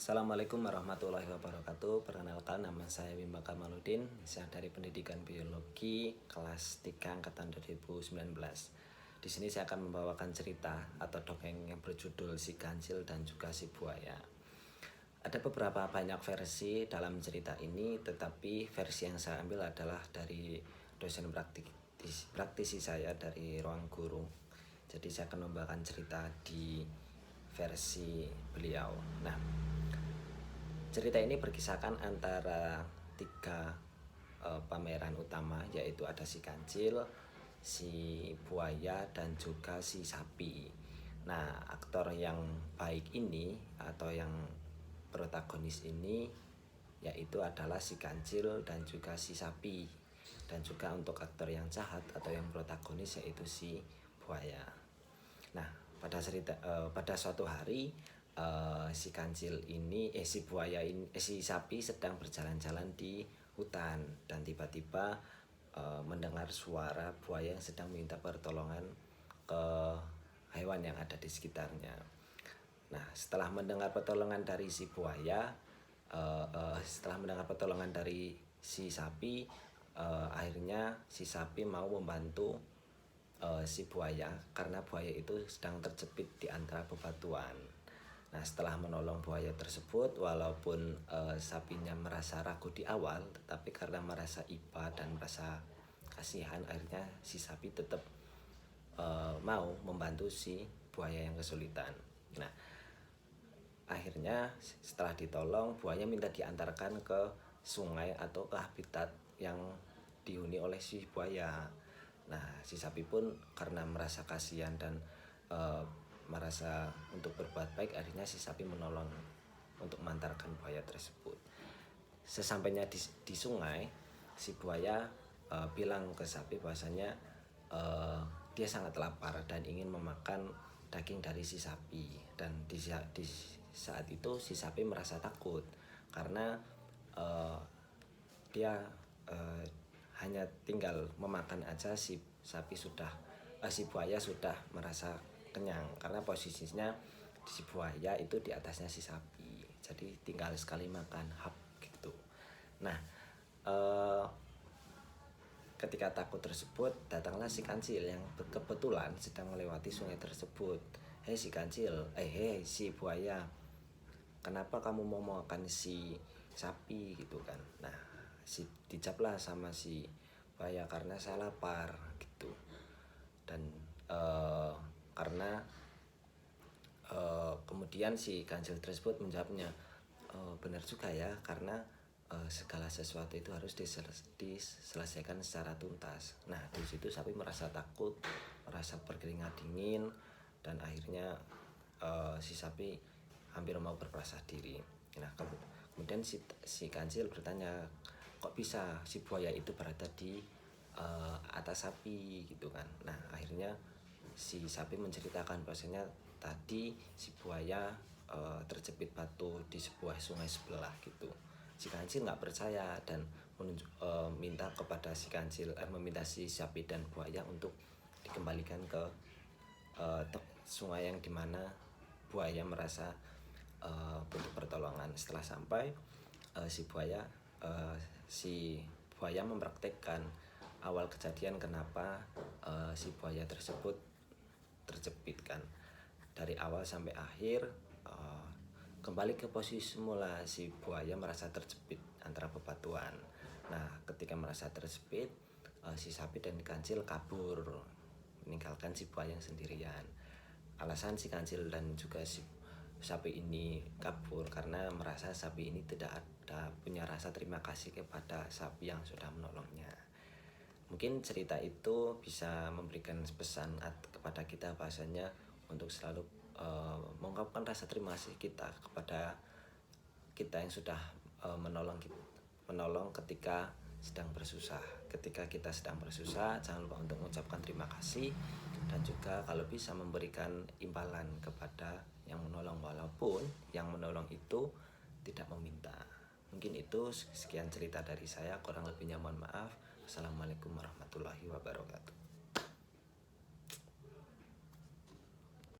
Assalamualaikum warahmatullahi wabarakatuh. Perkenalkan, nama saya Bima Kamaludin. Saya dari Pendidikan Biologi kelas 3 angkatan 2019. Di sini saya akan membawakan cerita atau dongeng yang berjudul Si Kancil dan juga Si Buaya. Ada beberapa banyak versi dalam cerita ini, tetapi versi yang saya ambil adalah dari dosen praktisi saya dari ruang guru. Jadi saya akan membawakan cerita di versi beliau. Nah, cerita ini berkisahkan antara tiga pameran utama, yaitu ada si kancil, si buaya, dan juga si sapi. Nah, aktor yang baik ini atau yang protagonis ini yaitu adalah si kancil dan juga si sapi. Dan juga untuk aktor yang jahat atau yang protagonis yaitu si buaya. Nah, pada suatu hari si kancil ini si buaya ini si sapi sedang berjalan-jalan di hutan dan tiba-tiba mendengar suara buaya yang sedang minta pertolongan ke hewan yang ada di sekitarnya. Nah, setelah mendengar pertolongan dari si buaya, setelah mendengar pertolongan dari si sapi, akhirnya si sapi mau membantu si buaya karena buaya itu sedang terjepit di antara bebatuan. Nah, setelah menolong buaya tersebut, walaupun sapinya merasa ragu di awal, tetapi karena merasa iba dan merasa kasihan, akhirnya si sapi tetap mau membantu si buaya yang kesulitan. Nah, akhirnya setelah ditolong, buaya minta diantarkan ke sungai atau ke habitat yang dihuni oleh si buaya. Nah, si sapi pun karena merasa kasihan dan merasa untuk berbuat baik, akhirnya si sapi menolong untuk mengantarkan buaya tersebut. Sesampainya di sungai, si buaya bilang ke sapi bahwasanya dia sangat lapar dan ingin memakan daging dari si sapi. Dan di saat itu si sapi merasa takut karena dia hanya tinggal memakan aja, si buaya sudah merasa kenyang karena posisinya si buaya itu di atasnya si sapi, jadi tinggal sekali makan hap gitu. Nah, ketika takut tersebut, datanglah si kancil yang kebetulan sedang melewati sungai tersebut. Hei si kancil, hei si buaya, kenapa kamu mau makan si sapi gitu kan? Nah, dijawablah sama si buaya, karena saya lapar gitu. Dan karena kemudian si kancil tersebut menjawabnya, benar juga ya, karena segala sesuatu itu harus diselesaikan secara tuntas. Nah, di situ sapi merasa takut, merasa berkeringat dingin, dan akhirnya si sapi hampir mau berpasrah diri. Nah, kemudian si kancil bertanya, kok bisa si buaya itu berada di atas sapi gitu kan? Nah, akhirnya si sapi menceritakan bahwasanya tadi si buaya terjepit batu di sebuah sungai sebelah gitu. Si kancil nggak percaya dan meminta kepada si kancil meminta si sapi dan buaya untuk dikembalikan ke sungai yang dimana buaya merasa butuh pertolongan. Setelah sampai, si buaya mempraktekkan awal kejadian kenapa si buaya tersebut terjepit kan. Dari awal sampai akhir kembali ke posisi semula, si buaya merasa terjepit antara bebatuan. Nah, ketika merasa terjepit, si sapi dan kancil kabur meninggalkan si buaya yang sendirian. Alasan si kancil dan juga si sapi ini kabur karena merasa sapi ini tidak ada punya rasa terima kasih kepada sapi yang sudah menolongnya. Mungkin cerita itu bisa memberikan pesan kepada kita bahasanya untuk selalu mengungkapkan rasa terima kasih kita kepada kita yang sudah menolong ketika sedang bersusah. Ketika kita sedang bersusah, jangan lupa untuk mengucapkan terima kasih, dan juga kalau bisa memberikan imbalan kepada yang menolong walaupun yang menolong itu tidak meminta. Mungkin itu sekian cerita dari saya, kurang lebihnya mohon maaf. Assalamualaikum warahmatullahi wabarakatuh.